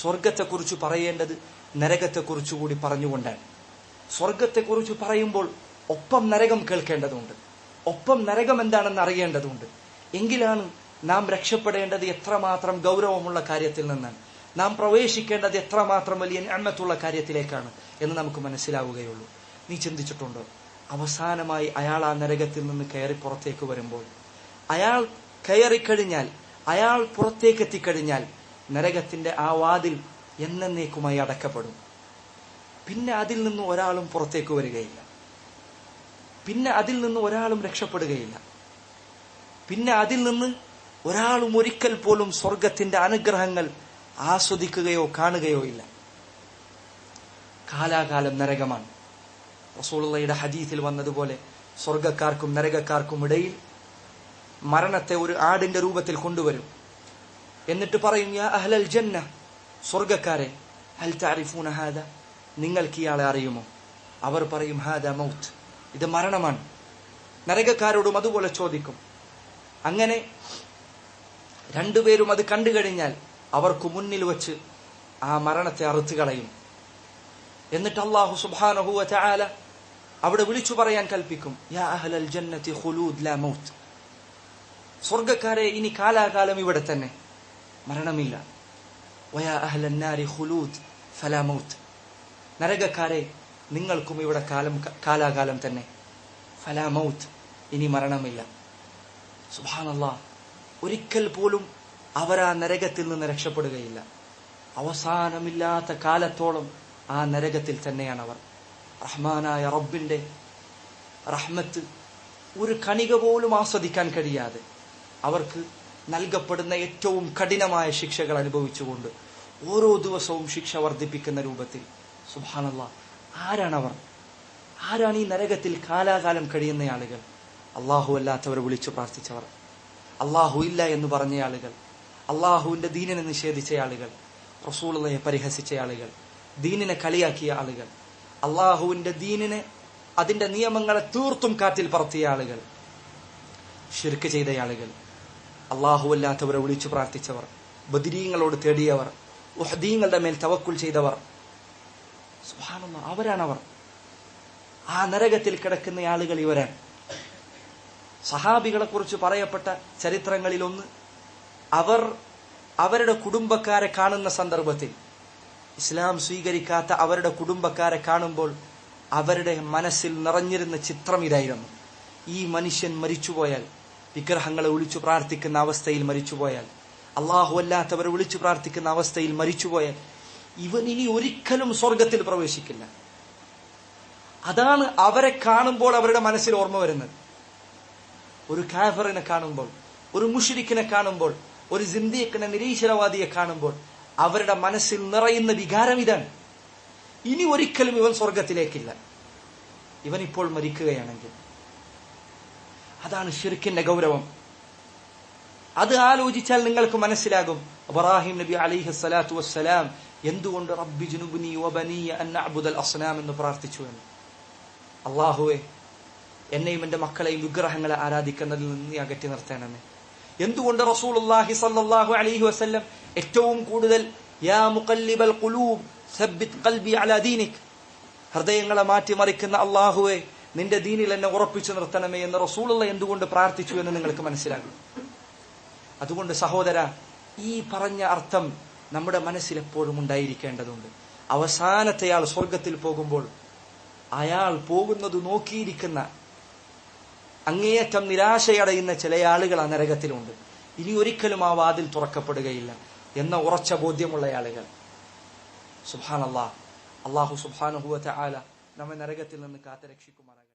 സ്വർഗത്തെക്കുറിച്ച് പറയേണ്ടത് നരകത്തെക്കുറിച്ച് കൂടി പറഞ്ഞുകൊണ്ടാണ്. സ്വർഗത്തെക്കുറിച്ച് പറയുമ്പോൾ ഒപ്പം നരകം കേൾക്കേണ്ടതുണ്ട്, ഒപ്പം നരകം എന്താണെന്ന് അറിയേണ്ടതുണ്ട്. എങ്കിലാണ് നാം രക്ഷപ്പെടേണ്ടത് എത്രമാത്രം ഗൗരവമുള്ള കാര്യത്തിൽ നിന്നാണ്, നാം പ്രവേശിക്കേണ്ടത് എത്രമാത്രം വലിയ നിഅമത്തുള്ള കാര്യത്തിലേക്കാണ് എന്ന് നമുക്ക് മനസ്സിലാവുകയുള്ളൂ. നീ ചിന്തിച്ചിട്ടുണ്ടോ, അവസാനമായി അയാൾ ആ നരകത്തിൽ നിന്ന് കയറി പുറത്തേക്ക് വരുമ്പോൾ, അയാൾ കയറിക്കഴിഞ്ഞാൽ, അയാൾ പുറത്തേക്ക് എത്തിക്കഴിഞ്ഞാൽ നരകത്തിന്റെ ആ വാതിൽ എന്നേക്കുമായി അടക്കപ്പെടും. പിന്നെ അതിൽ നിന്ന് ഒരാളും പുറത്തേക്ക് വരികയില്ല, പിന്നെ അതിൽ നിന്ന് ഒരാളും രക്ഷപ്പെടുകയില്ല, പിന്നെ അതിൽ നിന്ന് ഒരാളും ഒരിക്കൽ പോലും സ്വർഗത്തിന്റെ അനുഗ്രഹങ്ങൾ ആസ്വദിക്കുകയോ കാണുകയോ ഇല്ല. കാലാകാലം നരകമാണ്. റസൂലുള്ളാഹിയുടെ ഹദീസിൽ വന്നതുപോലെ സ്വർഗക്കാർക്കും നരകക്കാർക്കും ഇടയിൽ മരണത്തെ ഒരു ആടിന്റെ രൂപത്തിൽ കൊണ്ടുവരും. എന്നിട്ട് പറയും, യാ അഹ്ലൽ ജന്ന, സ്വർഗക്കാരെ, ഹൽ തഅരിഫൂന ഹാദാ, നിങ്ങൾക്ക് ഇയാളെ അറിയുമോ? അവർ പറയും, ഹാദാ മൗത്ത്, ഇത് മരണമാണ്. നരകക്കാരോടും അതുപോലെ ചോദിക്കും. അങ്ങനെ രണ്ടുപേരും അത് കണ്ടു കഴിഞ്ഞാൽ അവർക്ക് മുന്നിൽ വെച്ച് ആ മരണത്തെ അറുത്തു കളയും. എന്നിട്ട് അല്ലാഹു സുബ്ഹാനഹു വ തആല അവിടെ വിളിച്ചു പറയാൻ കൽപ്പിക്കും, യാ അഹ്ലൽ ജന്നതി ഖുലൂദ് ലാ മൗത്ത്, സ്വർഗക്കാരെ, ഇനി കാലാകാലം ഇവിടെ തന്നെ, മരണമില്ല. വയാ അഹ്ലൻ നാരി ഖുലൂദ് ഫലാ മൗത്ത്, നരകക്കാരെ, നിങ്ങൾക്കും ഇവിടെ കാലാകാലം തന്നെ, ഫലാ മൗത്ത്, ഇനി മരണമില്ല. സുബ്ഹാനല്ലാഹ്, ഒരിക്കൽ പോലും അവർ ആ നരകത്തിൽ നിന്ന് രക്ഷപ്പെടുകയില്ല. അവസാനമില്ലാത്ത കാലത്തോളം ആ നരകത്തിൽ തന്നെയാണ് അവർ. റഹ്മാനായ റബ്ബിന്റെ റഹ്മത്ത് ഒരു കണിക പോലും ആസ്വദിക്കാൻ കഴിയാതെ അവർക്ക് നൽകപ്പെടുന്ന ഏറ്റവും കഠിനമായ ശിക്ഷകൾ അനുഭവിച്ചുകൊണ്ട് ഓരോ ദിവസവും ശിക്ഷ വർദ്ധിപ്പിക്കുന്ന രൂപത്തിൽ. സുബ്ഹാനല്ലാഹ്, ആരാണവർ? ആരാണ് ഈ നരകത്തിൽ കാലാകാലം കഴിയുന്ന ആളുകൾ? അല്ലാഹു അല്ലാത്തവരെ വിളിച്ചു പ്രാർത്ഥിച്ചവർ, അല്ലാഹു ഇല്ല എന്ന് പറഞ്ഞ ആളുകൾ, അല്ലാഹുവിന്റെ ദീനിനെ നിഷേധിച്ച ആളുകൾ, റസൂലുള്ളാഹിയെ പരിഹസിച്ച ആളുകൾ, ദീനിനെ കളിയാക്കിയ ആളുകൾ, അല്ലാഹുവിന്റെ ദീനിനെ, അതിന്റെ നിയമങ്ങളെ തീർത്തും കാറ്റിൽ പറത്തിയ ആളുകൾ, ശിർക്ക് ചെയ്ത ആളുകൾ, അല്ലാഹു അല്ലാത്തവരെ വിളിച്ചു പ്രാർത്ഥിച്ചവർ, ബദരീങ്ങളോട് തേടിയവർ, ഉഹദീങ്ങളുടെ മേൽ തവക്കുൽ ചെയ്തവർ. സുബ്ഹാനല്ലാഹ്, അവരാണവർ. ആ നരകത്തിൽ കിടക്കുന്ന ആളുകൾ ഇവരാണ്. സഹാബികളെ കുറിച്ച് പറയപ്പെട്ട ചരിത്രങ്ങളിലൊന്ന്, അവർ അവരുടെ കുടുംബക്കാരെ കാണുന്ന സന്ദർഭത്തിൽ, ഇസ്ലാം സ്വീകരിക്കാത്ത അവരുടെ കുടുംബക്കാരെ കാണുമ്പോൾ അവരുടെ മനസ്സിൽ നിറഞ്ഞിരുന്ന ചിത്രം ഇതായിരുന്നു: ഈ മനുഷ്യൻ മരിച്ചുപോയാൽ, വിഗ്രഹങ്ങളെ വിളിച്ചു പ്രാർത്ഥിക്കുന്ന അവസ്ഥയിൽ മരിച്ചുപോയാൽ, അല്ലാഹു അല്ലാത്തവരെ വിളിച്ചു പ്രാർത്ഥിക്കുന്ന അവസ്ഥയിൽ മരിച്ചുപോയാൽ, ഇവൻ ഇനി ഒരിക്കലും സ്വർഗത്തിൽ പ്രവേശിക്കില്ല. അതാണ് അവരെ കാണുമ്പോൾ അവരുടെ മനസ്സിൽ ഓർമ്മ വരുന്നത്. ഒരു കാഫിറിനെ കാണുമ്പോൾ, ഒരു മുശ്രിക്കിനെ കാണുമ്പോൾ, ഒരു സിന്ദീഖിനെ, നിരീശ്വരവാദിയെ കാണുമ്പോൾ അവരുടെ മനസ്സിൽ നിറയുന്ന വികാരം ഇതാണ്: ഇനി ഒരിക്കലും ഇവൻ സ്വർഗത്തിലേക്കില്ല, ഇവൻ ഇപ്പോൾ മരിക്കുകയാണെങ്കിൽ. അതാണ് ശിർക്കിന്റെ ഗൗരവം. അത് ആലോചിച്ചാൽ നിങ്ങൾക്ക് മനസ്സിലാകും ഇബ്രാഹിം നബി അലൈഹി സ്വലാത്തു വസ്സലാം എന്തുകൊണ്ട് റബ്ബി ജുനുബ്നി വബനിയ അൻ നഅ്ബുദൽ അസ്നാം എന്ന് പ്രാർത്ഥിച്ചു എന്ന്. അല്ലാഹുവേ, എന്നെയും എന്റെ മക്കളെയും വിഗ്രഹങ്ങളെ ആരാധിക്കുന്നതിൽ നിന്ന് നീ അകറ്റി നിർത്തണമേ. എന്തുകൊണ്ട് റസൂലുള്ളാഹി സ്വല്ലല്ലാഹു അലൈഹി വസല്ലം ഏറ്റവും കൂടുതൽ യാ മുഖല്ലിബൽ ഖുലൂബ് സബ്ബിത് ഖൽബി അലാ ദീനിക്, ഹൃദയങ്ങളെ മാറ്റിമറിക്കുന്ന അല്ലാഹുവേ, നിന്റെ ദീനിൽ എന്നെ ഉറപ്പിച്ചു നിർത്തണമേ എന്ന് റസൂലുള്ളാഹി എന്തുകൊണ്ട് പ്രാർത്ഥിച്ചു എന്ന് നിങ്ങൾക്ക് മനസ്സിലാകും. അതുകൊണ്ട് സഹോദര, ഈ പറഞ്ഞ അർത്ഥം നമ്മുടെ മനസ്സിൽ എപ്പോഴും ഉണ്ടായിരിക്കേണ്ടതുണ്ട്. അവസാനത്തെയാൾ സ്വർഗത്തിൽ പോകുമ്പോൾ അയാൾ പോകുന്നത് നോക്കിയിരിക്കുന്ന, അങ്ങേയറ്റം നിരാശയടയുന്ന ചില ആളുകൾ ആ നരകത്തിലുണ്ട്. ഇനി ഒരിക്കലും ആ വാതിൽ തുറക്കപ്പെടുകയില്ല എന്ന ഉറച്ച ബോധ്യമുള്ള ആളുകൾ. സുബ്ഹാനല്ലാഹ്, അല്ലാഹു സുബ്ഹാനഹു വ തആല നമ്മെ നരകത്തിൽ നിന്ന് കാത്തുരക്ഷിക്കുമാറാകട്ടെ.